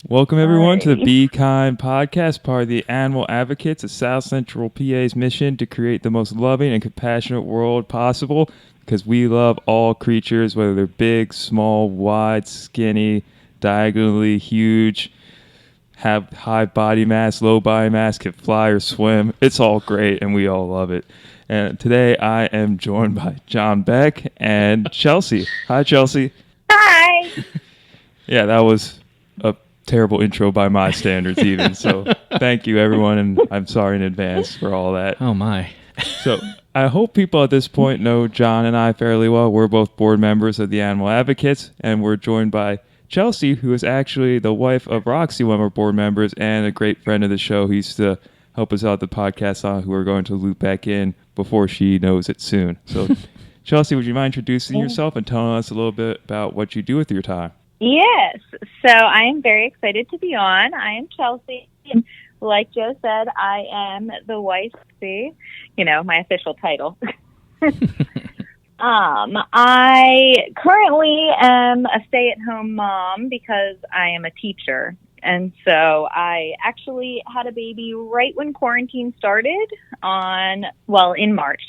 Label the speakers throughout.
Speaker 1: Welcome, everyone, to the Be Kind podcast, part of the Animal Advocates of South Central PA's mission to create the most loving and compassionate world possible, because we love all creatures, whether they're big, small, wide, skinny, diagonally huge, have high body mass, low body mass, can fly or swim. It's all great, and we all love it. And today I am joined by John Beck and Chelsea. Hi, Chelsea.
Speaker 2: Hi.
Speaker 1: Yeah, that was a terrible intro by my standards even. So thank you, everyone, and I'm sorry in advance for all that.
Speaker 3: Oh, my.
Speaker 1: So I hope people at this point know John and I fairly well. We're both board members of the Animal Advocates, and we're joined by Chelsea, who is actually the wife of Roxy, one of our board members, and a great friend of the show. He used to help us out the podcast on, who we're going to loop back in before she knows it soon. So Chelsea, would you mind introducing yourself and telling us a little bit about what you do with your time?
Speaker 2: Yes. So I am very excited to be on. I am Chelsea. And like Joe said, I am the wife, my official title. I currently am a stay-at-home mom because I am a teacher. And so I actually had a baby right when quarantine started in March,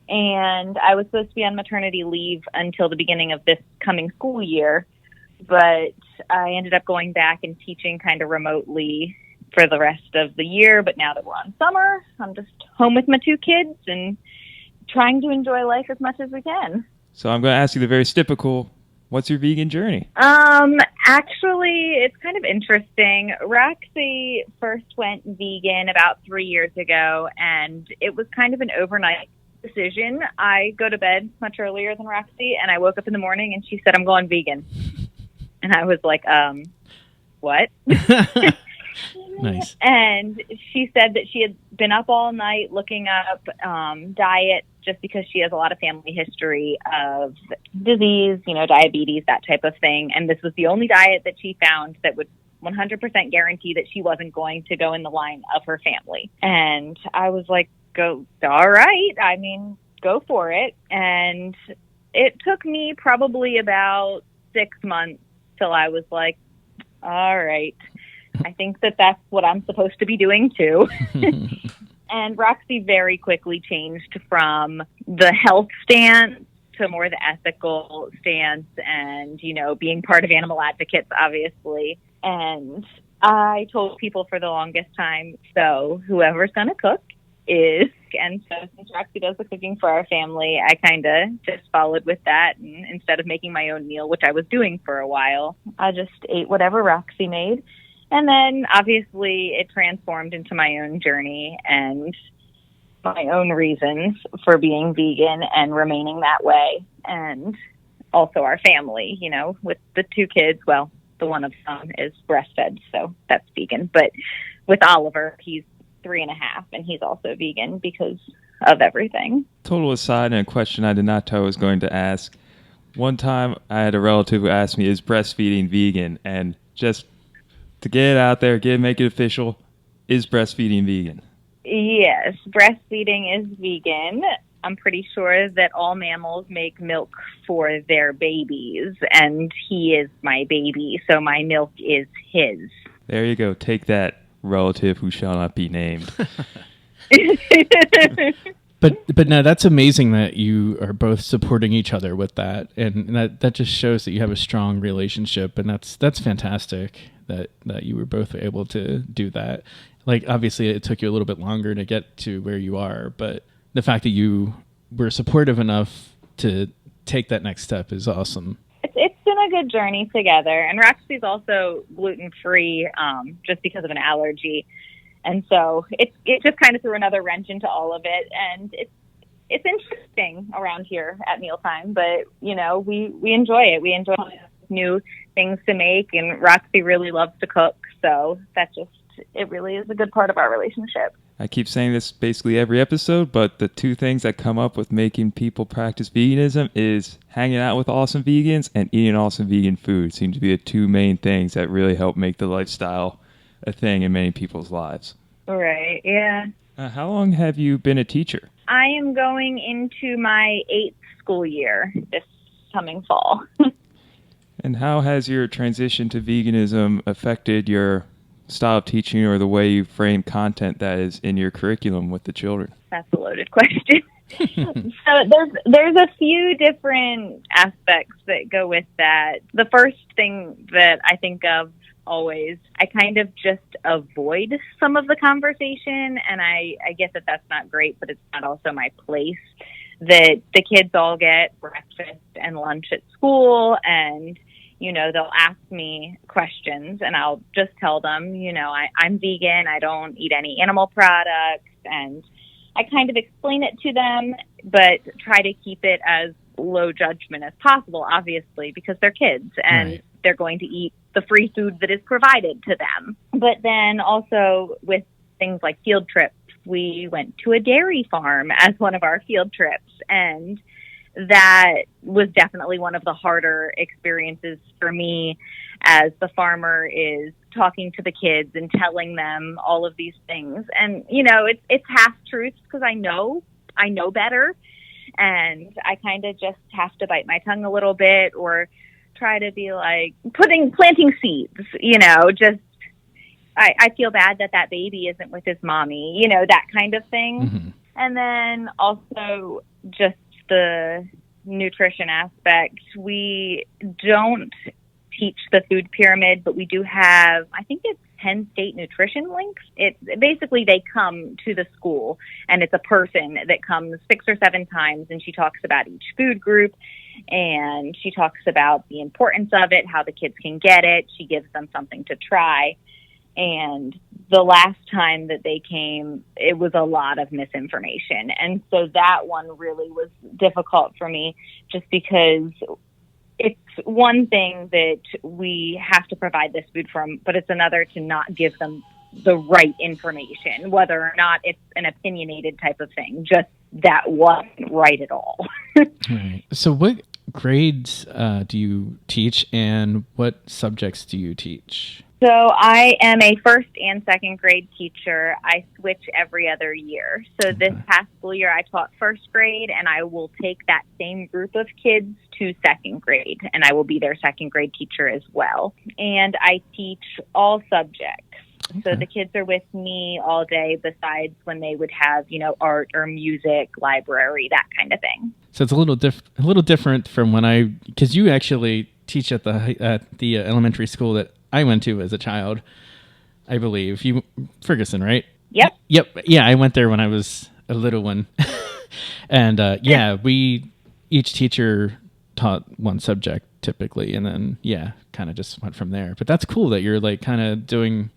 Speaker 2: and I was supposed to be on maternity leave until the beginning of this coming school year, but I ended up going back and teaching kind of remotely for the rest of the year. But now that we're on summer, I'm just home with my two kids and trying to enjoy life as much as we can.
Speaker 1: So I'm going to ask you the very typical, what's your vegan journey?
Speaker 2: Actually, it's kind of interesting. Roxy first went vegan about 3 years ago, and it was kind of an overnight decision. I go to bed much earlier than Roxy, and I woke up in the morning and she said, "I'm going vegan." And I was like, what?
Speaker 3: Nice.
Speaker 2: And she said that she had been up all night looking up diet, just because she has a lot of family history of disease, diabetes, that type of thing. And this was the only diet that she found that would 100% guarantee that she wasn't going to go in the line of her family. And I was like, all right. I mean, go for it. And it took me probably about 6 months till I was like, all right, I think that that's what I'm supposed to be doing too. And Roxy very quickly changed from the health stance to more the ethical stance and, being part of Animal Advocates, obviously. And I told people for the longest time, so whoever's going to cook is. And so since Roxy does the cooking for our family, I kind of just followed with that. And instead of making my own meal, which I was doing for a while, I just ate whatever Roxy made. And then obviously it transformed into my own journey and my own reasons for being vegan and remaining that way. And also our family, with the two kids, well, the one of them is breastfed, so that's vegan. But with Oliver, he's 3.5, and he's also vegan because of everything.
Speaker 1: Total aside, and a question I did not know I was going to ask. One time I had a relative who asked me, is breastfeeding vegan? And just to get it out there, make it official, is breastfeeding vegan?
Speaker 2: Yes, breastfeeding is vegan. I'm pretty sure that all mammals make milk for their babies, and he is my baby, so my milk is his.
Speaker 1: There you go. Take that, relative who shall not be named.
Speaker 3: But no, that's amazing that you are both supporting each other with that, and that just shows that you have a strong relationship, and that's fantastic that you were both able to do that. Like, obviously, it took you a little bit longer to get to where you are, but the fact that you were supportive enough to take that next step is awesome.
Speaker 2: It's been a good journey together, and Roxy's also gluten-free just because of an allergy. And so it just kind of threw another wrench into all of it. And it's interesting around here at mealtime, but, we enjoy it. We enjoy new things to make, and Roxy really loves to cook. So it really is a good part of our relationship.
Speaker 1: I keep saying this basically every episode, but the two things that come up with making people practice veganism is hanging out with awesome vegans and eating awesome vegan food. Seem to be the two main things that really help make the lifestyle a thing in many people's lives.
Speaker 2: Right, yeah.
Speaker 1: How long have you been a teacher?
Speaker 2: I am going into my 8th school year this coming fall.
Speaker 1: And how has your transition to veganism affected your style of teaching or the way you frame content that is in your curriculum with the children?
Speaker 2: That's a loaded question. So there's a few different aspects that go with that. The first thing that I think of always, I kind of just avoid some of the conversation, and I get that that's not great, but it's not also my place. That the kids all get breakfast and lunch at school, and they'll ask me questions, and I'll just tell them, I'm vegan, I don't eat any animal products, and I kind of explain it to them, but try to keep it as low judgment as possible, obviously, because they're kids and
Speaker 3: Right.
Speaker 2: they're going to eat the free food that is provided to them. But then also with things like field trips, we went to a dairy farm as one of our field trips, and that was definitely one of the harder experiences for me, as the farmer is talking to the kids and telling them all of these things. And, it's half truths because I know better. And I kind of just have to bite my tongue a little bit or try to be like planting seeds, I feel bad that baby isn't with his mommy, that kind of thing.
Speaker 3: Mm-hmm.
Speaker 2: And then also just the nutrition aspect. We don't teach the food pyramid, but we do have, I think it's 10 state nutrition links. It's basically they come to the school and it's a person that comes 6 or 7 times, and she talks about each food group and she talks about the importance of it, how the kids can get it. She gives them something to try. And the last time that they came, it was a lot of misinformation. And so that one really was difficult for me, just because it's one thing that we have to provide this food from, but it's another to not give them the right information, whether or not it's an opinionated type of thing. Just that wasn't right at all.
Speaker 3: Right. So what grades do you teach, and what subjects do you teach?
Speaker 2: So I am a first and second grade teacher. I switch every other year. So this past school year, I taught first grade, and I will take that same group of kids to second grade, and I will be their second grade teacher as well. And I teach all subjects. So the kids are with me all day, besides when they would have, art or music, library, that kind of thing.
Speaker 3: So it's a little different from because you actually teach at the elementary school that I went to as a child, I believe. Ferguson, right?
Speaker 2: Yep.
Speaker 3: Yeah, I went there when I was a little one. And each teacher taught one subject typically, and then kind of just went from there. But that's cool that you're like kind of doing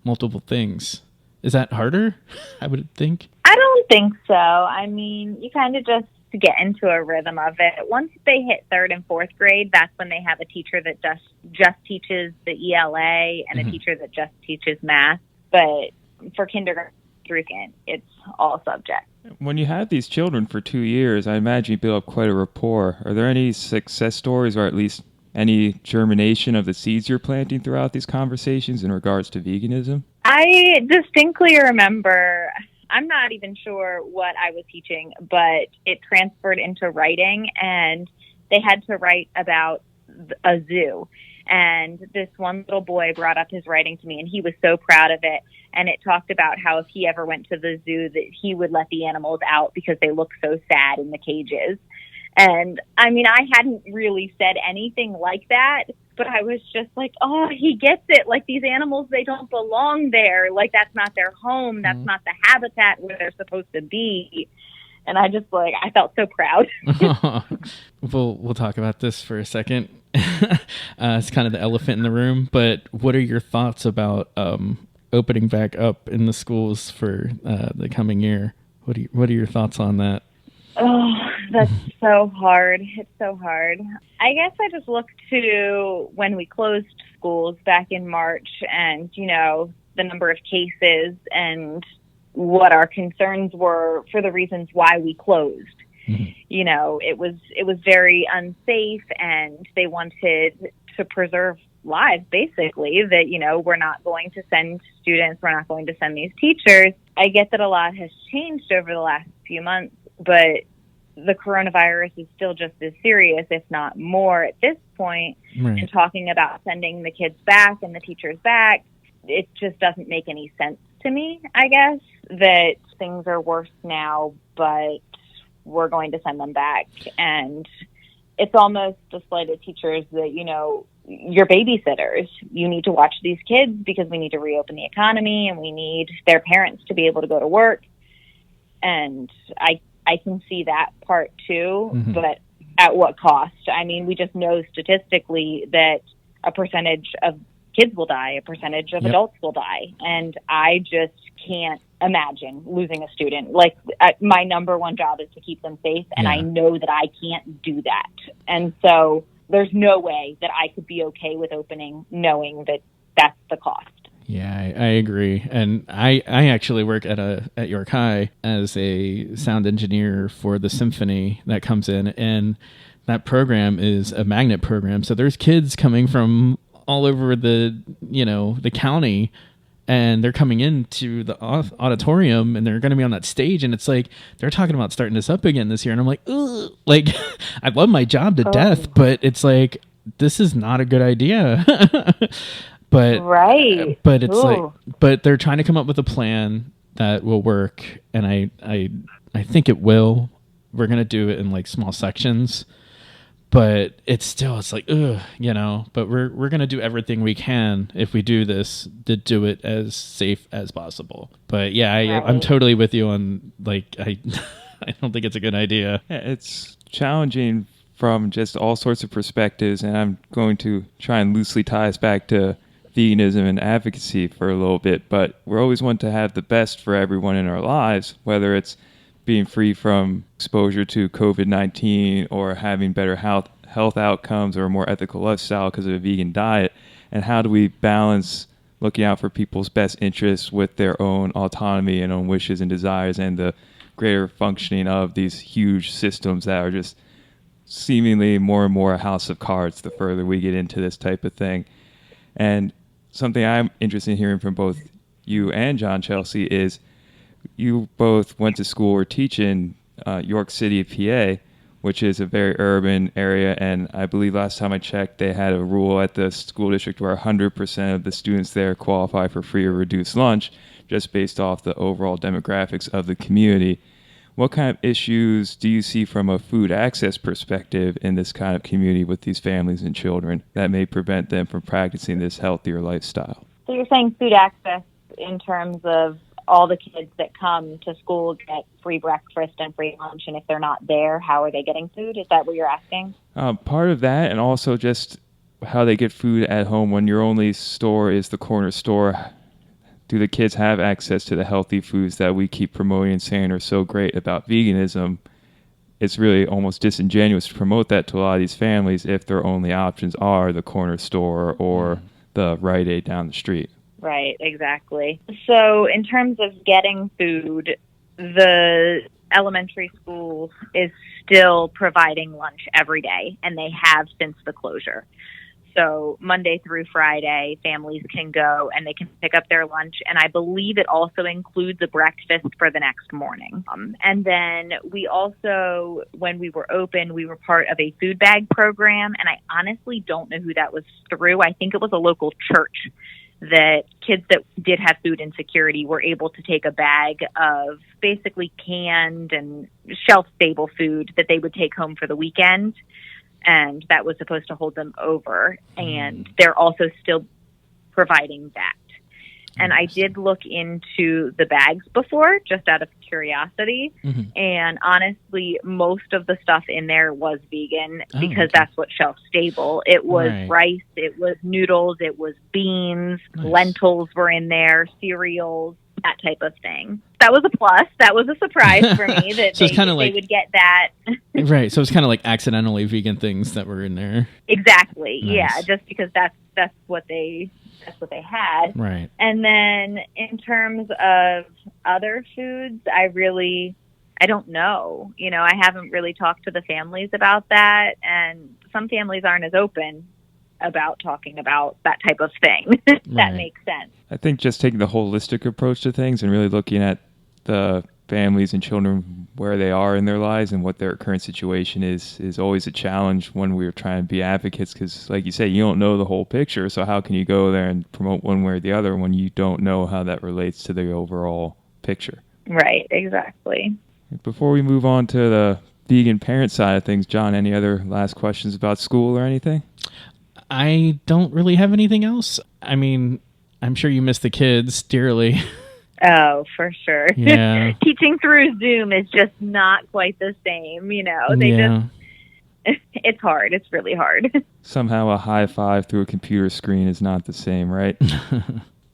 Speaker 3: multiple things. Is that harder? I would think. I
Speaker 2: don't think so. I mean, you kind of just get into a rhythm of it. Once they hit 3rd and 4th grade, that's when they have a teacher that just teaches the ELA and a teacher that just teaches math. But for kindergarten through 2nd, it's all subjects.
Speaker 1: When you have these children for 2 years, I imagine you build up quite a rapport. Are there any success stories, or at least any germination of the seeds you're planting throughout these conversations in regards to veganism?
Speaker 2: I distinctly remember, I'm not even sure what I was teaching, but it transferred into writing, and they had to write about a zoo. And this one little boy brought up his writing to me, and he was so proud of it. And it talked about how if he ever went to the zoo, that he would let the animals out because they look so sad in the cages. And I mean, I hadn't really said anything like that, but I was just like, oh, he gets it. Like, these animals, they don't belong there. Like, that's not their home. That's not the habitat where they're supposed to be. And I felt so proud.
Speaker 3: We'll talk about this for a second. It's kind of the elephant in the room, but what are your thoughts about opening back up in the schools for the coming year? What are your thoughts on that?
Speaker 2: Oh, that's so hard. It's so hard. I guess I just look to when we closed schools back in March, and, the number of cases and what our concerns were for the reasons why we closed. Mm-hmm. It was very unsafe, and they wanted to preserve lives, basically, that, we're not going to send students, we're not going to send these teachers. I get that a lot has changed over the last few months, but the coronavirus is still just as serious, if not more at this point,
Speaker 3: Right.
Speaker 2: and talking about sending the kids back and the teachers back, it just doesn't make any sense to me, I guess, that things are worse now, but we're going to send them back. And it's almost a slight of teachers that, you know, you're babysitters. You need to watch these kids because we need to reopen the economy and we need their parents to be able to go to work. And I can see that part too,
Speaker 3: Mm-hmm.
Speaker 2: but at what cost? I mean, we just know statistically that a percentage of kids will die, a percentage of
Speaker 3: Yep.
Speaker 2: adults will die. And I just can't imagine losing a student. Like, my number one job is to keep them safe, and
Speaker 3: Yeah.
Speaker 2: I know that I can't do that. And so there's no way that I could be okay with opening knowing that that's the cost.
Speaker 3: Yeah, I agree. And I actually work at York High as a sound engineer for the symphony that comes in, and that program is a magnet program. So there's kids coming from all over the county, and they're coming into the auditorium, and they're going to be on that stage, and it's like they're talking about starting this up again this year, and I'm like, ugh, like I love my job to death, but it's like this is not a good idea. But
Speaker 2: Right.
Speaker 3: but it's
Speaker 2: Ooh.
Speaker 3: but they're trying to come up with a plan that will work, and I think it will. We're gonna do it in like small sections, but it's like ugh, But we're gonna do everything we can if we do this to do it as safe as possible. But yeah, I'm
Speaker 2: Right.
Speaker 3: totally with you on like I I don't think it's a good idea.
Speaker 1: Yeah, it's challenging from just all sorts of perspectives, and I'm going to try and loosely tie us back to veganism and advocacy for a little bit, but we're always want to have the best for everyone in our lives, whether it's being free from exposure to COVID-19 or having better health outcomes or a more ethical lifestyle because of a vegan diet. And how do we balance looking out for people's best interests with their own autonomy and own wishes and desires and the greater functioning of these huge systems that are just seemingly more and more a house of cards the further we get into this type of thing. And something I'm interested in hearing from both you and John Chelsea is you both went to school or teach in York City, PA, which is a very urban area. And I believe last time I checked, they had a rule at the school district where 100% of the students there qualify for free or reduced lunch, just based off the overall demographics of the community. What kind of issues do you see from a food access perspective in this kind of community with these families and children that may prevent them from practicing this healthier lifestyle?
Speaker 2: So you're saying food access in terms of all the kids that come to school get free breakfast and free lunch, and if they're not there, how are they getting food? Is that what you're asking?
Speaker 1: Part of that, and also just how they get food at home when your only store is the corner store. Do the kids have access to the healthy foods that we keep promoting and saying are so great about veganism? It's really almost disingenuous to promote that to a lot of these families if their only options are the corner store or the Rite Aid down the street.
Speaker 2: Right, exactly. So in terms of getting food, the elementary school is still providing lunch every day, and they have since the closure. So Monday through Friday, families can go and they can pick up their lunch. And I believe it also includes a breakfast for the next morning. And then we also, when we were open, we were part of a food bag program. And I honestly don't know who that was through. I think it was a local church that kids that did have food insecurity were able to take a bag of basically canned and shelf-stable food that they would take home for the weekend. And that was supposed to hold them over. And they're also still providing that. And I did look into the bags before, just out of curiosity. Mm-hmm. And honestly, most of the stuff in there was vegan because that's what shelf stable. It was rice, it was noodles, it was beans, lentils were in there, cereals, that type of thing. That was a plus. That was a surprise for me that
Speaker 3: so
Speaker 2: they would get that.
Speaker 3: Right. So it's kind of like accidentally vegan things that were in there.
Speaker 2: Exactly. Nice. Yeah. Just because that's what they had.
Speaker 3: Right.
Speaker 2: And then in terms of other foods, I don't know. I haven't really talked to the families about that. And some families aren't as open about talking about that type of thing. That makes sense.
Speaker 1: I think just taking the holistic approach to things and really looking at the families and children where they are in their lives and what their current situation is always a challenge when we're trying to be advocates, because like you say, you don't know the whole picture. So how can you go there and promote one way or the other when you don't know how that relates to the overall picture?
Speaker 2: Right, exactly.
Speaker 1: Before we move on to the vegan parent side of things, John, any other last questions about school or anything?
Speaker 3: I don't really have anything else. I mean, I'm sure you miss the kids dearly.
Speaker 2: Oh, for sure.
Speaker 3: Yeah.
Speaker 2: Teaching through Zoom is just not quite the same, it's hard. It's really hard.
Speaker 1: Somehow a high five through a computer screen is not the same, right?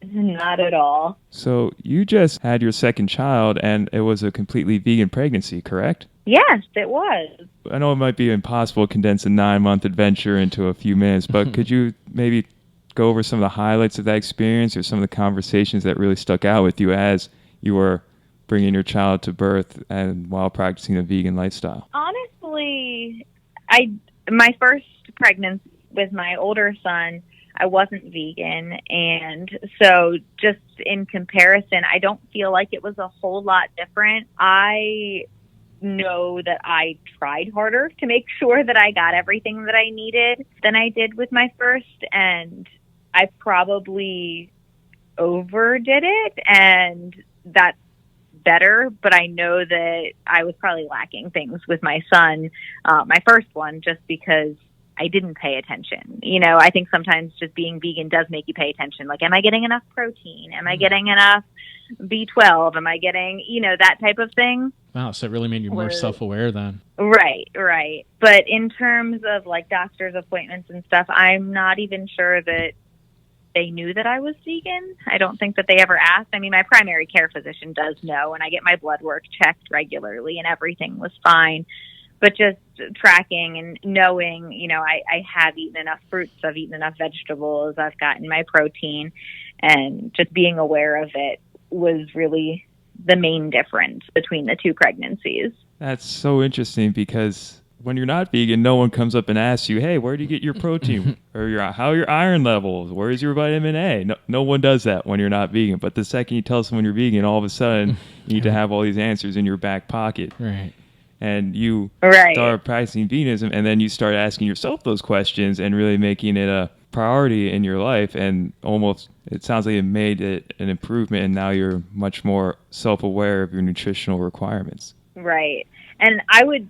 Speaker 2: Not at all.
Speaker 1: So you just had your second child, and it was a completely vegan pregnancy, correct?
Speaker 2: Yes, it was.
Speaker 1: I know it might be impossible to condense a 9-month adventure into a few minutes, but could you maybe go over some of the highlights of that experience or some of the conversations that really stuck out with you as you were bringing your child to birth and while practicing a vegan lifestyle?
Speaker 2: Honestly, my first pregnancy with my older son, I wasn't vegan, and so just in comparison, I don't feel like it was a whole lot different. I know that I tried harder to make sure that I got everything that I needed than I did with my first, and I probably overdid it, and that's better, but I know that I was probably lacking things with my son, my first one, just because I didn't pay attention. I think sometimes just being vegan does make you pay attention. Like, am I getting enough protein? Am I getting enough B12? Am I getting, that type of thing?
Speaker 3: Wow, so it really made you more self-aware then.
Speaker 2: Right. But in terms of like doctor's appointments and stuff, I'm not even sure that they knew that I was vegan. I don't think that they ever asked. I mean, my primary care physician does know, and I get my blood work checked regularly, and everything was fine. But just tracking and knowing, I have eaten enough fruits, I've eaten enough vegetables, I've gotten my protein, and just being aware of it was really the main difference between the two pregnancies.
Speaker 1: That's so interesting, because when you're not vegan, no one comes up and asks you, hey, where do you get your protein? Or how are your iron levels? Where's your vitamin A? No one does that when you're not vegan. But the second you tell someone you're vegan, all of a sudden you need to have all these answers in your back pocket.
Speaker 3: Right.
Speaker 1: And you
Speaker 2: Right.
Speaker 1: start practicing veganism, and then you start asking yourself those questions and really making it a priority in your life. And almost, it sounds like it made it an improvement, and now you're much more self-aware of your nutritional requirements.
Speaker 2: Right. And I would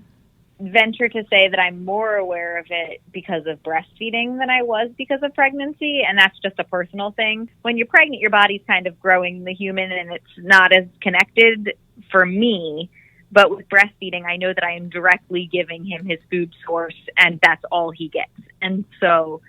Speaker 2: venture to say that I'm more aware of it because of breastfeeding than I was because of pregnancy, and that's just a personal thing. When you're pregnant, your body's kind of growing the human, and it's not as connected for me. But with breastfeeding, I know that I am directly giving him his food source, and that's all he gets. And so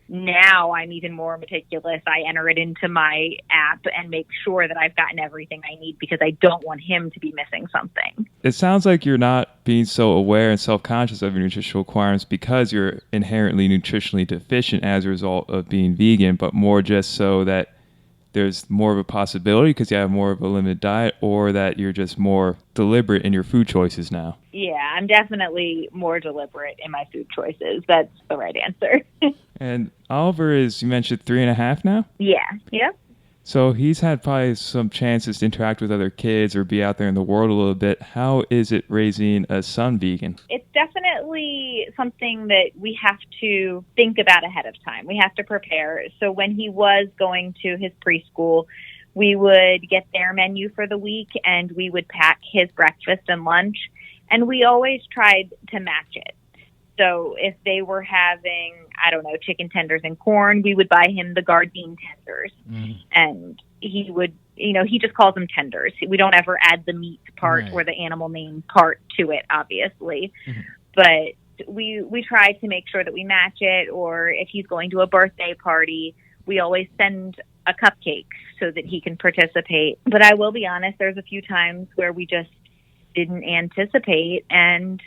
Speaker 2: now I'm even more meticulous. I enter it into my app and make sure that I've gotten everything I need, because I don't want him to be missing something.
Speaker 1: It sounds like you're not being so aware and self-conscious of your nutritional requirements because you're inherently nutritionally deficient as a result of being vegan, but more just so that there's more of a possibility because you have more of a limited diet, or that you're just more deliberate in your food choices now?
Speaker 2: Yeah, I'm definitely more deliberate in my food choices. That's the right answer.
Speaker 1: And Oliver is, you mentioned, 3.5 now?
Speaker 2: Yeah.
Speaker 1: So he's had probably some chances to interact with other kids or be out there in the world a little bit. How is it raising a son vegan?
Speaker 2: It's definitely something that we have to think about ahead of time. We have to prepare. So when he was going to his preschool, we would get their menu for the week, and we would pack his breakfast and lunch, and we always tried to match it. So if they were having, chicken tenders and corn, we would buy him the Gardein tenders. And he would, he just calls them tenders. We don't ever add the meat part or the animal name part to it, obviously. But we try to make sure that we match it. Or if he's going to a birthday party, we always send a cupcake so that he can participate. But I will be honest, there's a few times where we just didn't anticipate, and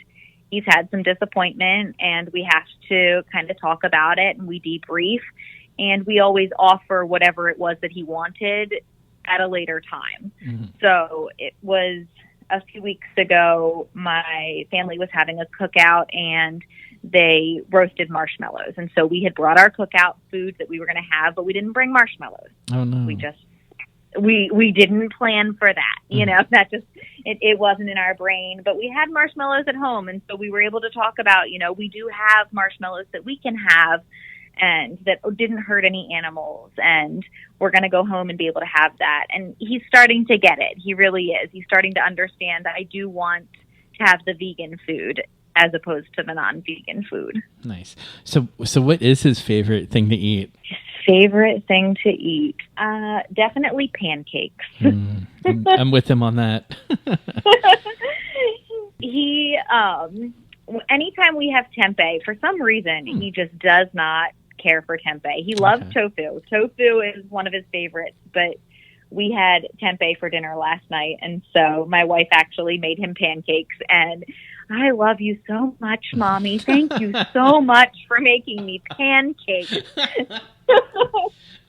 Speaker 2: he's had some disappointment, and we have to kind of talk about it, and we debrief, and we always offer whatever it was that he wanted at a later time. So it was a few weeks ago, my family was having a cookout, and they roasted marshmallows. And so we had brought our cookout food that we were going to have, but we didn't bring marshmallows.
Speaker 3: Oh, no.
Speaker 2: We just we didn't plan for that. You know, that just, it wasn't in our brain. But we had marshmallows at home, and so we were able to talk about, you know, we do have marshmallows that we can have and that didn't hurt any animals, and we're going to go home and be able to have that. And he's starting to get it. He really is. He's starting to understand that I do want to have the vegan food as opposed to the non-vegan food.
Speaker 3: Nice. So what is his favorite thing to eat?
Speaker 2: His favorite thing to eat? Definitely pancakes.
Speaker 3: I'm with him on that.
Speaker 2: He, anytime we have tempeh, for some reason, he just does not care for tempeh. He loves tofu. Tofu is one of his favorites, but we had tempeh for dinner last night, and so my wife actually made him pancakes, and I love you so much, Mommy. Thank you so much for making me pancakes.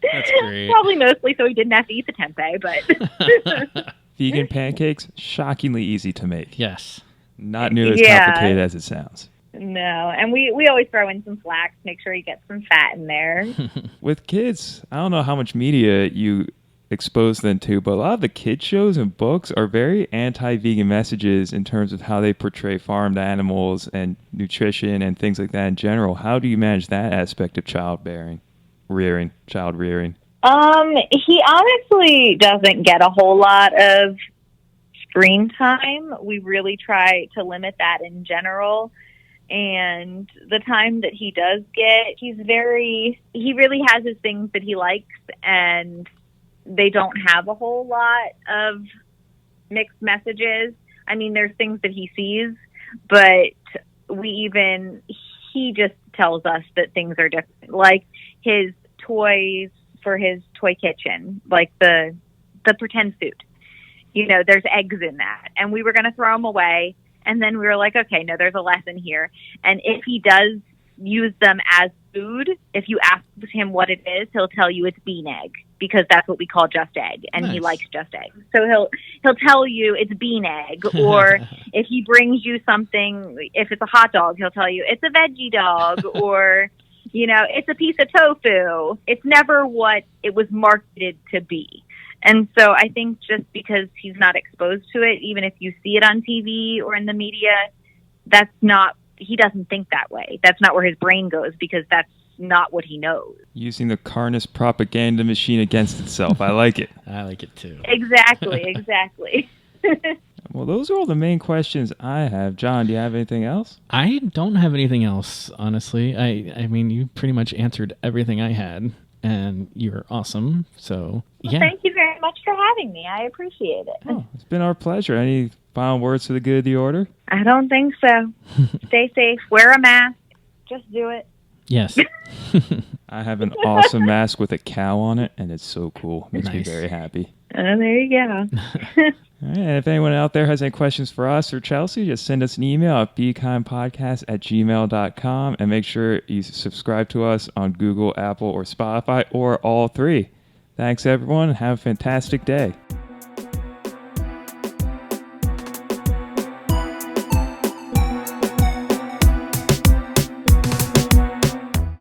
Speaker 3: That's great.
Speaker 2: Probably mostly so he didn't have to eat the tempeh, but...
Speaker 1: Vegan pancakes, shockingly easy to make.
Speaker 3: Yes.
Speaker 1: Not nearly as complicated as it sounds.
Speaker 2: No, and we always throw in some flax, make sure you get some fat in there.
Speaker 1: With kids, I don't know how much media you expose them to, but a lot of the kid shows and books are very anti-vegan messages in terms of how they portray farmed animals and nutrition and things like that in general. How do you manage that aspect of child rearing?
Speaker 2: He honestly doesn't get a whole lot of screen time. We really try to limit that in general. And the time that he does get, he really has his things that he likes, and they don't have a whole lot of mixed messages. I mean, there's things that he sees, but he just tells us that things are different. Like his toys for his toy kitchen, like the pretend food. You know, there's eggs in that. And we were going to throw them away. And then we were like, okay, no, there's a lesson here. And if he does use them as food, if you ask him what it is, he'll tell you it's bean egg, because that's what we call just egg, and He likes just egg. So he'll tell you it's bean egg. Or if he brings you something, if it's a hot dog, he'll tell you it's a veggie dog, or you know, it's a piece of tofu. It's never what it was marketed to be. And so I think just because he's not exposed to it, even if you see it on TV or in the media, he doesn't think that way. That's not where his brain goes, because that's not what he knows.
Speaker 1: Using the carnist propaganda machine against itself. I like it.
Speaker 3: I like it too.
Speaker 2: Exactly.
Speaker 1: Well, those are all the main questions I have. John, do you have anything else?
Speaker 3: I don't have anything else, honestly. I mean, you pretty much answered everything I had, and you're awesome. So,
Speaker 2: yeah. Well, thank you very much for having me. I appreciate it.
Speaker 1: Oh, it's been our pleasure. Any final words for the good of the order?
Speaker 2: I don't think so. Stay safe. Wear a mask. Just do it.
Speaker 3: Yes.
Speaker 1: I have an awesome mask with a cow on it, and it's so cool. Makes me very happy.
Speaker 2: There you go.
Speaker 1: All right, and if anyone out there has any questions for us or Chelsea, just send us an email at bekindpodcast@gmail.com, and make sure you subscribe to us on Google, Apple, or Spotify, or all three. Thanks, everyone. Have a fantastic day.